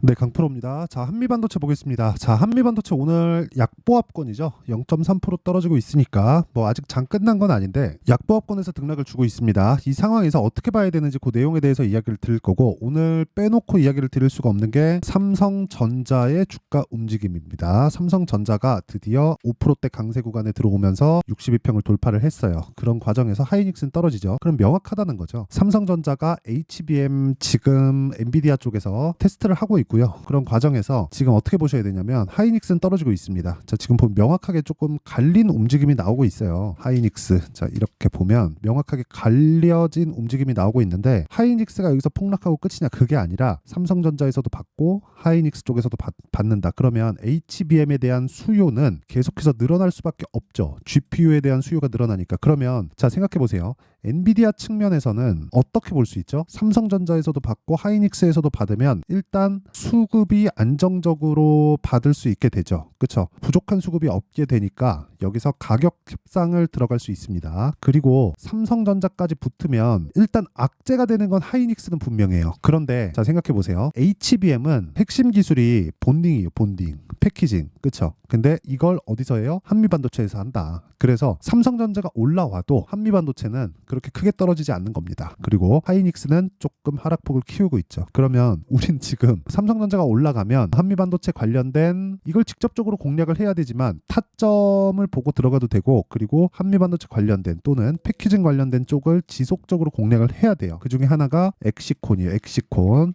네, 강프로입니다. 자, 한미반도체 보겠습니다. 자, 한미반도체 오늘 약보합권이죠. 0.3% 떨어지고 있으니까 뭐 아직 장 끝난 건 아닌데 약보합권에서 등락을 주고 있습니다. 이 상황에서 어떻게 봐야 되는지 그 내용에 대해서 이야기를 드릴 거고, 오늘 빼놓고 이야기를 드릴 수가 없는 게 삼성전자의 주가 움직임입니다. 삼성전자가 드디어 5%대 강세 구간에 들어오면서 62평을 돌파를 했어요. 그런 과정에서 하이닉스는 떨어지죠. 그럼 명확하다는 거죠. 삼성전자가 HBM 지금 엔비디아 쪽에서 테스트를 하고 있고요. 그런 과정에서 지금 어떻게 보셔야 되냐면 하이닉스는 떨어지고 있습니다. 자, 지금 보면 명확하게 조금 갈린 움직임이 나오고 있어요. 하이닉스. 자, 이렇게 보면 명확하게 갈려진 움직임이 나오고 있는데, 하이닉스가 여기서 폭락하고 끝이냐, 그게 아니라 삼성전자에서도 받고 하이닉스 쪽에서도 받는다. 그러면 HBM에 대한 수요는 계속해서 늘어날 수밖에 없죠. GPU에 대한 수요가 늘어나니까. 그러면 자, 생각해 보세요. 엔비디아 측면에서는 어떻게 볼 수 있죠? 삼성전자에서도 받고 하이닉스에서도 받으면 일단 수급이 안정적으로 받을 수 있게 되죠. 그렇죠? 부족한 수급이 없게 되니까 여기서 가격 협상을 들어갈 수 있습니다. 그리고 삼성전자까지 붙으면 일단 악재가 되는 건 하이닉스는 분명해요. 그런데 자, 생각해 보세요. HBM은 핵심 기술이 본딩이에요. 본딩, 패키징. 그렇죠? 근데 이걸 어디서 해요? 한미반도체에서 한다. 그래서 삼성전자가 올라와도 한미반도체는 그렇게 크게 떨어지지 않는 겁니다. 그리고 하이닉스는 조금 하락폭을 키우고 있죠. 그러면 우린 지금 삼성전자가 올라가면 한미반도체 관련된 이걸 직접적으로 공략을 해야 되지만 타점을 보고 들어가도 되고, 그리고 한미반도체 관련된 또는 패키징 관련된 쪽을 지속적으로 공략을 해야 돼요. 그 중에 하나가 엑시콘이에요.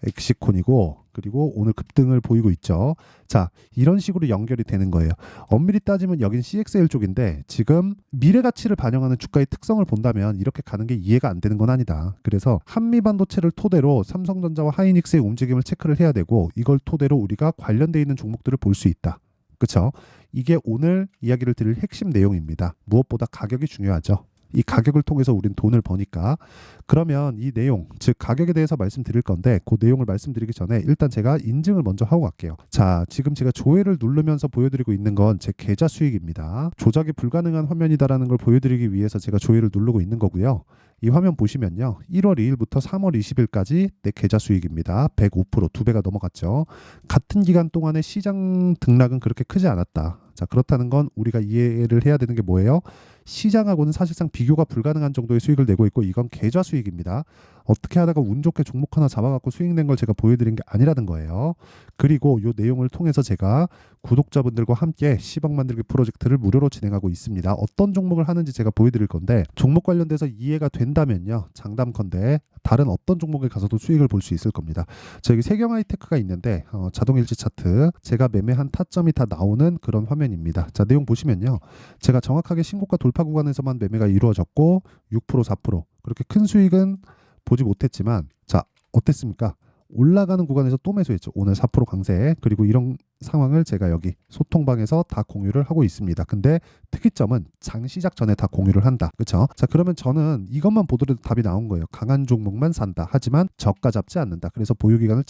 엑시콘이고, 그리고 오늘 급등을 보이고 있죠. 자, 이런 식으로 연결이 되는 거예요. 엄밀히 따지면 여긴 CXL 쪽인데 지금 미래 가치를 반영하는 주가의 특성을 본다면 이렇게 가는 게 이해가 안 되는 건 아니다. 그래서 한미반도체를 토대로 삼성전자와 하이닉스의 움직임을 체크를 해야 되고, 이걸 토대로 우리가 관련되어 있는 종목들을 볼 수 있다. 그렇죠? 이게 오늘 이야기를 드릴 핵심 내용입니다. 무엇보다 가격이 중요하죠. 이 가격을 통해서 우린 돈을 버니까. 그러면 이 내용, 즉 가격에 대해서 말씀드릴 건데, 그 내용을 말씀드리기 전에 일단 제가 인증을 먼저 하고 갈게요. 자, 지금 제가 조회를 누르면서 보여드리고 있는 건 제 계좌 수익입니다. 조작이 불가능한 화면이다라는 걸 보여드리기 위해서 제가 조회를 누르고 있는 거고요. 이 화면 보시면요, 1월 2일부터 3월 20일까지 내 계좌 수익입니다. 105%, 2배가 넘어갔죠. 같은 기간 동안의 시장 등락은 그렇게 크지 않았다. 자, 그렇다는 건 우리가 이해를 해야 되는 게 뭐예요? 시장하고는 사실상 비교가 불가능한 정도의 수익을 내고 있고, 이건 계좌 수익입니다. 어떻게 하다가 운 좋게 종목 하나 잡아갖고 수익 낸 걸 제가 보여드린 게 아니라는 거예요. 그리고 이 내용을 통해서 제가 구독자분들과 함께 10억 만들기 프로젝트를 무료로 진행하고 있습니다. 어떤 종목을 하는지 제가 보여드릴 건데, 종목 관련돼서 이해가 된다면요, 장담컨대 다른 어떤 종목에 가서도 수익을 볼 수 있을 겁니다. 저기 세경 하이테크가 있는데 자동일지 차트, 제가 매매한 타점이 다 나오는 그런 화면입니다. 자, 내용 보시면요, 제가 정확하게 신고가 돌파 구간에서만 매매가 이루어졌고 6%, 4% 그렇게 큰 수익은 보지 못했지만, 자, 어땠습니까? 올라가는 구간에서 또 매수했죠. 오늘 4% 강세. 그리고 이런 상황을 제가 여기 소통방에서 다 공유를 하고 있습니다. 근데 특이점은 장 시작 전에 다 공유를 한다. 그렇죠? 자, 그러면 저는 이것만 보더라도 답이 나온 거예요. 강한 종목만 산다. 하지만 저가 잡지 않는다. 그래서 보유 기간을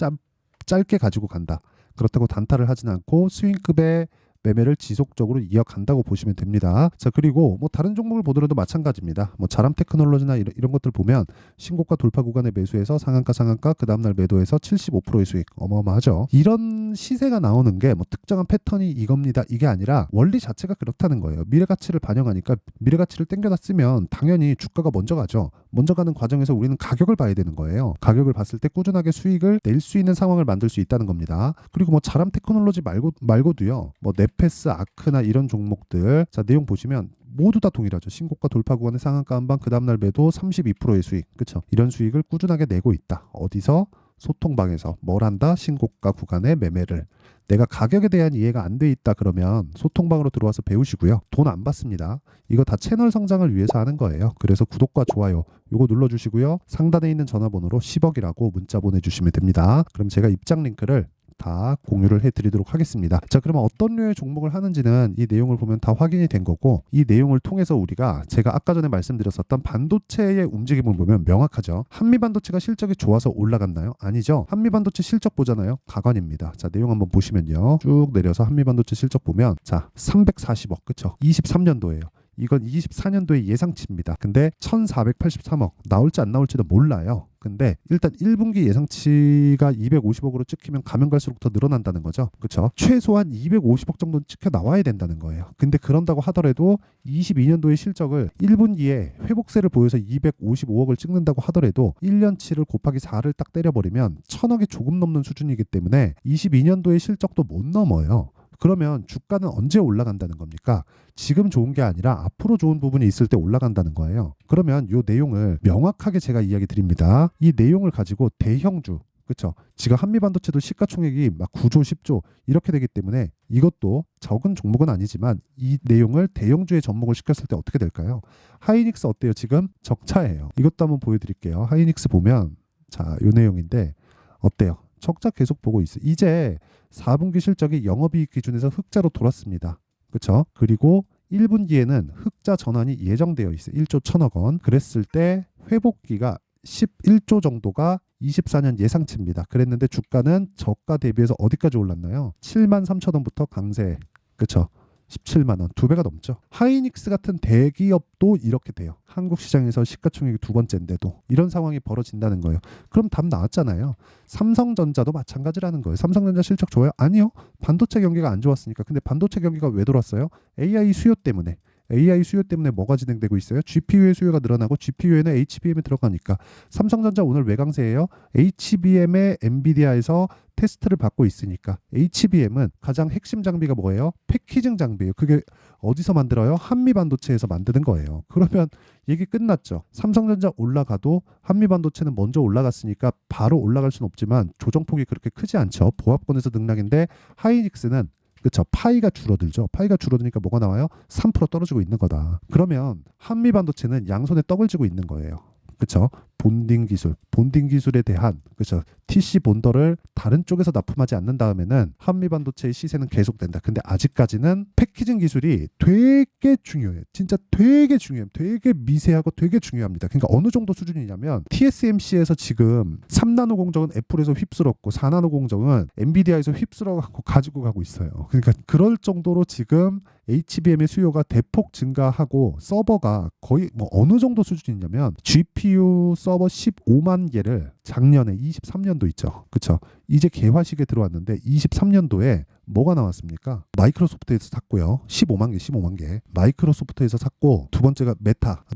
짧게 가지고 간다. 그렇다고 단타를 하진 않고 스윙급의 매매를 지속적으로 이어간다고 보시면 됩니다. 자, 그리고 뭐 다른 종목을 보더라도 마찬가지입니다. 뭐 자람 테크놀로지나 이런 것들 보면 신고가 돌파 구간에 매수해서 상한가 그 다음날 매도해서 75%의 수익, 어마어마하죠. 이런 시세가 나오는 게 뭐 특정한 패턴이 이겁니다, 이게 아니라 원리 자체가 그렇다는 거예요. 미래 가치를 반영하니까 미래 가치를 땡겨놨으면 당연히 주가가 먼저 가죠. 먼저 가는 과정에서 우리는 가격을 봐야 되는 거예요. 가격을 봤을 때 꾸준하게 수익을 낼 수 있는 상황을 만들 수 있다는 겁니다. 그리고 뭐 자람 테크놀로지 말고도요, 뭐 네페스, 아크나 이런 종목들, 자, 내용 보시면 모두 다 동일하죠. 신고가 돌파 구간의 상한가 한방, 그 다음날 매도 32%의 수익. 그렇죠? 이런 수익을 꾸준하게 내고 있다. 어디서? 소통방에서. 뭘 한다? 신고가 구간의 매매를. 내가 가격에 대한 이해가 안 돼 있다 그러면 소통방으로 들어와서 배우시고요. 돈 안 받습니다. 이거 다 채널 성장을 위해서 하는 거예요. 그래서 구독과 좋아요 요거 눌러주시고요. 상단에 있는 전화번호로 10억이라고 문자 보내주시면 됩니다. 그럼 제가 입장 링크를 다 공유를 해드리도록 하겠습니다. 자, 그러면 어떤 류의 종목을 하는지는 이 내용을 보면 다 확인이 된 거고, 이 내용을 통해서 우리가 제가 아까 전에 말씀드렸었던 반도체의 움직임을 보면 명확하죠. 한미반도체가 실적이 좋아서 올라갔나요? 아니죠. 한미반도체 실적 보잖아요. 가관입니다. 자, 내용 한번 보시면요, 쭉 내려서 한미반도체 실적 보면, 자, 340억, 그쵸? 23년도예요. 이건 24년도의 예상치입니다. 근데 1483억 나올지 안 나올지도 몰라요. 근데 일단 1분기 예상치가 250억으로 찍히면 가면 갈수록 더 늘어난다는 거죠. 그렇죠? 최소한 250억 정도는 찍혀 나와야 된다는 거예요. 근데 그런다고 하더라도 22년도의 실적을 1분기에 회복세를 보여서 255억을 찍는다고 하더라도 1년치를 곱하기 4를 딱 때려버리면 1000억이 조금 넘는 수준이기 때문에 22년도의 실적도 못 넘어요. 그러면 주가는 언제 올라간다는 겁니까? 지금 좋은 게 아니라 앞으로 좋은 부분이 있을 때 올라간다는 거예요. 그러면 이 내용을 명확하게 제가 이야기 드립니다. 이 내용을 가지고 대형주, 그렇죠? 지금 한미반도체도 시가총액이 막 9조, 10조 이렇게 되기 때문에 이것도 적은 종목은 아니지만 이 내용을 대형주에 접목을 시켰을 때 어떻게 될까요? 하이닉스 어때요? 지금 적자예요. 이것도 한번 보여드릴게요. 하이닉스 보면 자, 이 내용인데 어때요? 적자 계속 보고 있어요. 이제 4분기 실적이 영업이익 기준에서 흑자로 돌았습니다. 그렇죠? 그리고 1분기에는 흑자 전환이 예정되어 있어요. 1조 1000억 원. 그랬을 때 회복기가 11조 정도가 24년 예상치입니다. 그랬는데 주가는 저가 대비해서 어디까지 올랐나요? 7만 3천 원부터 강세. 그렇죠? 17만 원, 2배가 넘죠. 하이닉스 같은 대기업도 이렇게 돼요. 한국 시장에서 시가총액이 2번째인데도 이런 상황이 벌어진다는 거예요. 그럼 답 나왔잖아요. 삼성전자도 마찬가지라는 거예요. 삼성전자 실적 좋아요? 아니요. 반도체 경기가 안 좋았으니까. 근데 반도체 경기가 왜 돌았어요? AI 수요 때문에. AI 수요 때문에 뭐가 진행되고 있어요? GPU의 수요가 늘어나고 GPU에는 HBM이 들어가니까 삼성전자 오늘 왜 강세예요? HBM의 엔비디아에서 테스트를 받고 있으니까. HBM은 가장 핵심 장비가 뭐예요? 패키징 장비예요. 그게 어디서 만들어요? 한미반도체에서 만드는 거예요. 그러면 얘기 끝났죠. 삼성전자 올라가도 한미반도체는 먼저 올라갔으니까 바로 올라갈 수는 없지만 조정폭이 그렇게 크지 않죠. 보합권에서 등락인데 하이닉스는 그렇죠. 파이가 줄어들죠. 파이가 줄어드니까 뭐가 나와요? 3% 떨어지고 있는 거다. 그러면 한미반도체는 양손에 떡을 쥐고 있는 거예요. 그렇죠. 본딩 기술에 대한 그렇죠. TC 본더를 다른 쪽에서 납품하지 않는 다음에는 한미반도체의 시세는 계속된다. 근데 아직까지는 패키징 기술이 되게 중요해요. 진짜 되게 중요해요. 되게 미세하고 되게 중요합니다. 그러니까 어느 정도 수준이냐면 TSMC에서 지금 3나노 공정은 애플에서 휩쓸었고 4나노 공정은 엔비디아에서 휩쓸어 갖고 가지고 가고 있어요. 그러니까 그럴 정도로 지금 HBM의 수요가 대폭 증가하고 서버가 거의 뭐 어느 정도 수준이냐면 GPU 서버 15만 개를 작년에 23년도 있죠. 그렇죠? 이제 개화식에 들어왔는데 23년도에 뭐가 나왔습니까? 마이크로소프트에서 샀고요. 15만 개. 마이크로소프트에서 샀고 두 번째가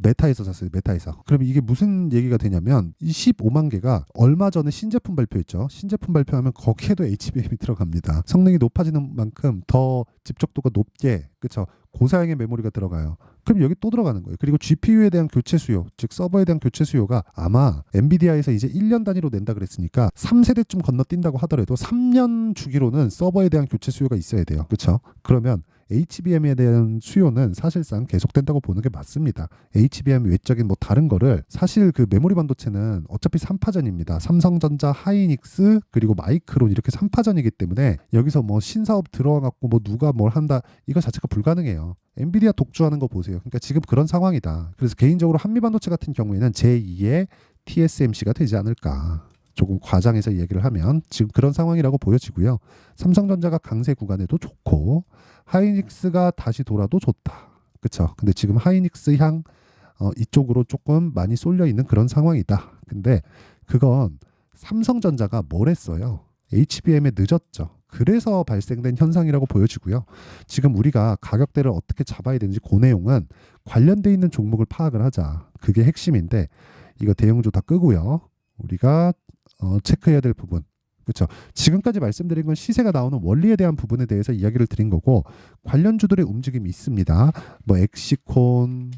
메타에서 샀어요. 메타에서. 그럼 이게 무슨 얘기가 되냐면 이 15만 개가 얼마 전에 신제품 발표했죠. 신제품 발표하면 거기에도 HBM이 들어갑니다. 성능이 높아지는 만큼 더 집적도가 높게 그렇죠? 고사양의 메모리가 들어가요. 그럼 여기 또 들어가는 거예요. 그리고 GPU에 대한 교체 수요, 즉 서버에 대한 교체 수요가 아마 엔비디아에서 이제 1년 단위로 낸다 그랬으니까 3세대쯤 건너뛴다고 하더라도 3년 주기로는 서버에 대한 교체 수요가 있어야 돼요. 그렇죠? 그러면 HBM에 대한 수요는 사실상 계속된다고 보는 게 맞습니다. HBM 외적인 뭐 다른 거를 사실 그 메모리 반도체는 어차피 3파전입니다. 삼성전자, 하이닉스 그리고 마이크론 이렇게 3파전이기 때문에 여기서 뭐 신사업 들어와 갖고 뭐 누가 뭘 한다 이거 자체가 불가능해요. 엔비디아 독주하는 거 보세요. 그러니까 지금 그런 상황이다. 그래서 개인적으로 한미반도체 같은 경우에는 제2의 TSMC가 되지 않을까. 조금 과장해서 얘기를 하면 지금 그런 상황이라고 보여지고요. 삼성전자가 강세 구간에도 좋고 하이닉스가 다시 돌아도 좋다. 그렇죠? 근데 지금 하이닉스 향 이쪽으로 조금 많이 쏠려 있는 그런 상황이다. 근데 그건 삼성전자가 뭘 했어요? HBM에 늦었죠. 그래서 발생된 현상이라고 보여지고요. 지금 우리가 가격대를 어떻게 잡아야 되는지 그 내용은 관련돼 있는 종목을 파악을 하자. 그게 핵심인데 이거 대형주 다 끄고요. 우리가 체크해야 될 부분. 그렇죠. 지금까지 말씀드린 건 시세가 나오는 원리에 대한 부분에 대해서 이야기를 드린 거고 관련주들의 움직임이 있습니다. 뭐 엑시콘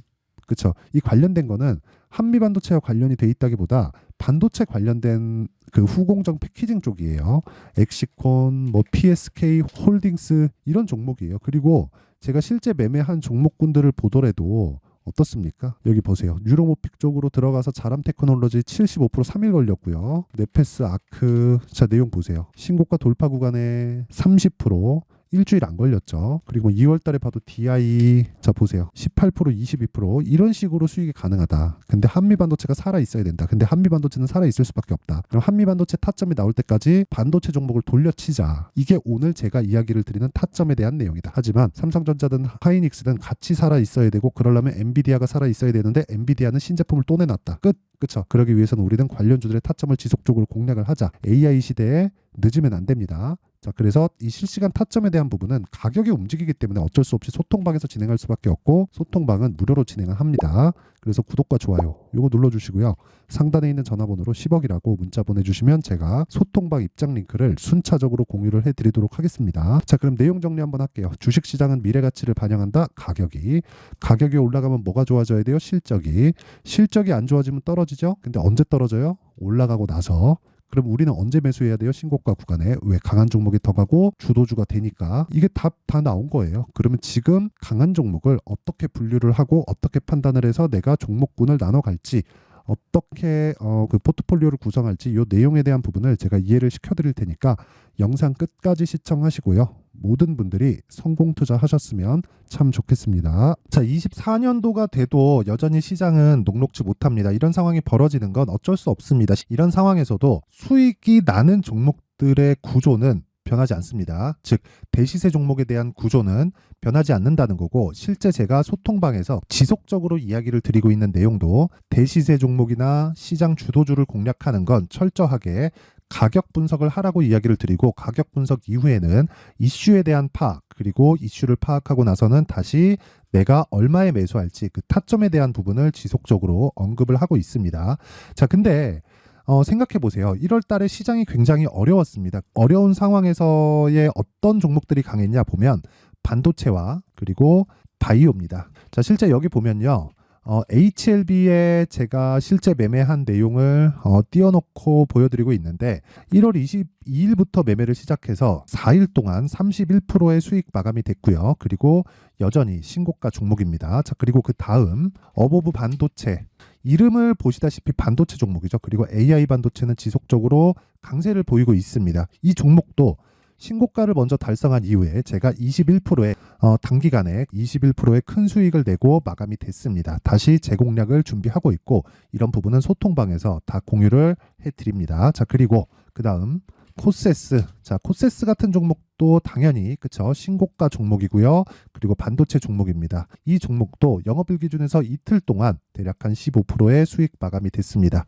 그렇죠. 이 관련된 거는 한미반도체와 관련이 돼 있다기보다 반도체 관련된 그 후공정 패키징 쪽이에요. 엑시콘, 뭐 PSK 홀딩스 이런 종목이에요. 그리고 제가 실제 매매한 종목군들을 보더라도 어떻습니까? 여기 보세요. 뉴로모픽 쪽으로 들어가서 자람 테크놀로지 75% 3일 걸렸고요. 네페스 아크 자 내용 보세요. 신고가 돌파 구간에 30% 일주일 안 걸렸죠. 그리고 2월 달에 봐도 DI 자 보세요. 18% 22% 이런 식으로 수익이 가능하다. 근데 한미반도체가 살아 있어야 된다. 근데 한미반도체는 살아 있을 수밖에 없다. 그럼 한미반도체 타점이 나올 때까지 반도체 종목을 돌려치자. 이게 오늘 제가 이야기를 드리는 타점에 대한 내용이다. 하지만 삼성전자든 하이닉스든 같이 살아 있어야 되고 그러려면 엔비디아가 살아 있어야 되는데 엔비디아는 신제품을 또 내놨다. 끝. 그쵸. 그러기 위해서는 우리는 관련주들의 타점을 지속적으로 공략을 하자. AI 시대에 늦으면 안 됩니다. 자, 그래서 이 실시간 타점에 대한 부분은 가격이 움직이기 때문에 어쩔 수 없이 소통방에서 진행할 수밖에 없고 소통방은 무료로 진행을 합니다. 그래서 구독과 좋아요 요거 눌러주시고요. 상단에 있는 전화번호로 10억이라고 문자 보내주시면 제가 소통방 입장 링크를 순차적으로 공유를 해드리도록 하겠습니다. 자, 그럼 내용 정리 한번 할게요. 주식시장은 미래가치를 반영한다. 가격이 올라가면 뭐가 좋아져야 돼요? 실적이 안 좋아지면 떨어지죠. 근데 언제 떨어져요? 올라가고 나서. 그럼 우리는 언제 매수해야 돼요? 신고가 구간에. 왜? 강한 종목이 더 가고 주도주가 되니까. 이게 다 나온 거예요. 그러면 지금 강한 종목을 어떻게 분류를 하고 어떻게 판단을 해서 내가 종목군을 나눠 갈지 어떻게 그 포트폴리오를 구성할지 이 내용에 대한 부분을 제가 이해를 시켜드릴 테니까 영상 끝까지 시청하시고요. 모든 분들이 성공 투자하셨으면 참 좋겠습니다. 자, 24년도가 돼도 여전히 시장은 녹록지 못합니다. 이런 상황이 벌어지는 건 어쩔 수 없습니다. 이런 상황에서도 수익이 나는 종목들의 구조는 변하지 않습니다. 즉 대시세 종목에 대한 구조는 변하지 않는다는 거고 실제 제가 소통방에서 지속적으로 이야기를 드리고 있는 내용도 대시세 종목이나 시장 주도주를 공략하는 건 철저하게 가격 분석을 하라고 이야기를 드리고 가격 분석 이후에는 이슈에 대한 파악 그리고 이슈를 파악하고 나서는 다시 내가 얼마에 매수할지 그 타점에 대한 부분을 지속적으로 언급을 하고 있습니다. 자, 근데 생각해 보세요. 1월 달에 시장이 굉장히 어려웠습니다. 어려운 상황에서의 어떤 종목들이 강했냐 보면 반도체와 그리고 바이오입니다. 자, 실제 여기 보면요. HLB에 제가 실제 매매한 내용을 띄워놓고 보여드리고 있는데 1월 22일부터 매매를 시작해서 4일 동안 31%의 수익 마감이 됐고요. 그리고 여전히 신고가 종목입니다. 자, 그리고 그 다음 어보브 반도체 이름을 보시다시피 반도체 종목이죠. 그리고 AI 반도체는 지속적으로 강세를 보이고 있습니다. 이 종목도 신고가를 먼저 달성한 이후에 제가 21%의 단기간에 21%의 큰 수익을 내고 마감이 됐습니다. 다시 재공략을 준비하고 있고 이런 부분은 소통방에서 다 공유를 해드립니다. 자, 그리고 그 다음 코세스. 자, 코세스 같은 종목도 당연히 그쵸 신고가 종목이고요. 그리고 반도체 종목입니다. 이 종목도 영업일 기준에서 이틀 동안 대략 한 15%의 수익 마감이 됐습니다.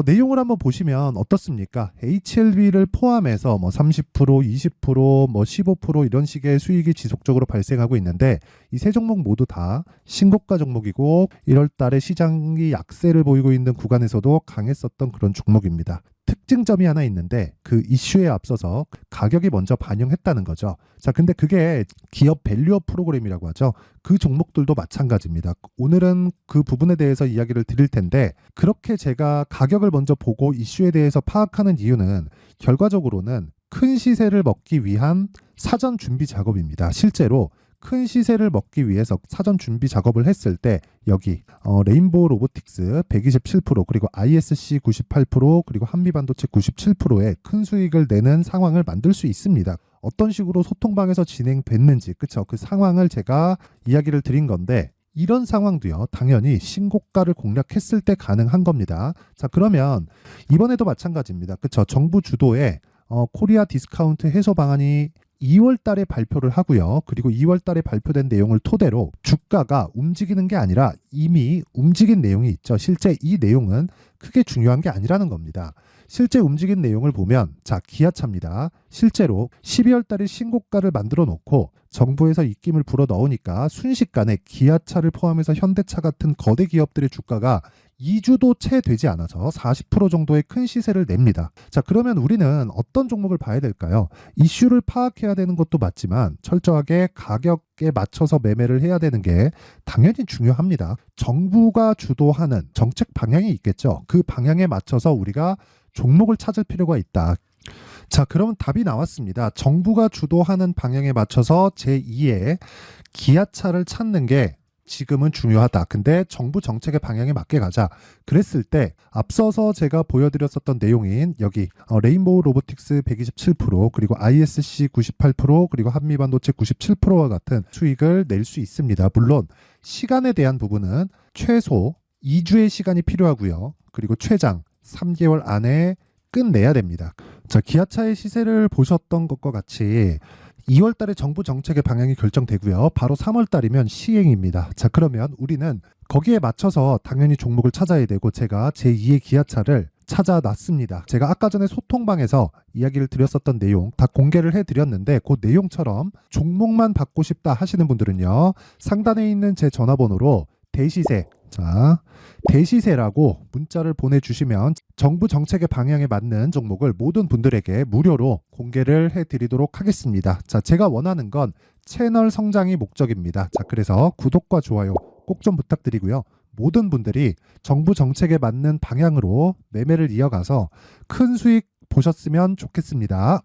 내용을 한번 보시면 어떻습니까? HLB를 포함해서 뭐 30%, 20%, 뭐 15% 이런 식의 수익이 지속적으로 발생하고 있는데 이 세 종목 모두 다 신고가 종목이고 1월 달에 시장이 약세를 보이고 있는 구간에서도 강했었던 그런 종목입니다. 특징점이 하나 있는데 그 이슈에 앞서서 가격이 먼저 반영했다는 거죠. 자, 근데 그게 기업 밸류업 프로그램이라고 하죠. 그 종목들도 마찬가지입니다. 오늘은 그 부분에 대해서 이야기를 드릴 텐데 그렇게 제가 가격을 먼저 보고 이슈에 대해서 파악하는 이유는 결과적으로는 큰 시세를 먹기 위한 사전 준비 작업입니다. 실제로 큰 시세를 먹기 위해서 사전 준비 작업을 했을 때 여기 레인보우 로보틱스 127% 그리고 ISC 98% 그리고 한미반도체 97%의 큰 수익을 내는 상황을 만들 수 있습니다. 어떤 식으로 소통방에서 진행됐는지 그쵸? 그 상황을 제가 이야기를 드린 건데 이런 상황도요 당연히 신고가를 공략했을 때 가능한 겁니다. 자, 그러면 이번에도 마찬가지입니다. 그쵸? 정부 주도의 코리아 디스카운트 해소 방안이 2월 달에 발표를 하고요. 그리고 2월 달에 발표된 내용을 토대로 주가가 움직이는 게 아니라 이미 움직인 내용이 있죠. 실제 이 내용은 크게 중요한 게 아니라는 겁니다. 실제 움직인 내용을 보면 자, 기아차입니다. 실제로 12월 달에 신고가를 만들어 놓고 정부에서 입김을 불어 넣으니까 순식간에 기아차를 포함해서 현대차 같은 거대 기업들의 주가가 2주도 채 되지 않아서 40% 정도의 큰 시세를 냅니다. 자, 그러면 우리는 어떤 종목을 봐야 될까요? 이슈를 파악해야 되는 것도 맞지만 철저하게 가격에 맞춰서 매매를 해야 되는 게 당연히 중요합니다. 정부가 주도하는 정책 방향이 있겠죠. 그 방향에 맞춰서 우리가 종목을 찾을 필요가 있다. 자, 그러면 답이 나왔습니다. 정부가 주도하는 방향에 맞춰서 제2의 기아차를 찾는 게 지금은 중요하다. 근데 정부 정책의 방향에 맞게 가자. 그랬을 때 앞서서 제가 보여드렸었던 내용인 여기 레인보우 로보틱스 127% 그리고 ISC 98% 그리고 한미반도체 97%와 같은 수익을 낼 수 있습니다. 물론 시간에 대한 부분은 최소 2주의 시간이 필요하고요. 그리고 최장 3개월 안에 끝내야 됩니다. 자, 기아차의 시세를 보셨던 것과 같이 2월 달에 정부 정책의 방향이 결정되고요. 바로 3월 달이면 시행입니다. 자, 그러면 우리는 거기에 맞춰서 당연히 종목을 찾아야 되고 제가 제2의 기아차를 찾아놨습니다. 제가 아까 전에 소통방에서 이야기를 드렸었던 내용 다 공개를 해드렸는데 그 내용처럼 종목만 받고 싶다 하시는 분들은요. 상단에 있는 제 전화번호로 대시세, 자, 대시세라고 문자를 보내주시면 정부 정책의 방향에 맞는 종목을 모든 분들에게 무료로 공개를 해드리도록 하겠습니다. 자, 제가 원하는 건 채널 성장이 목적입니다. 자, 그래서 구독과 좋아요 꼭 좀 부탁드리고요. 모든 분들이 정부 정책에 맞는 방향으로 매매를 이어가서 큰 수익 보셨으면 좋겠습니다.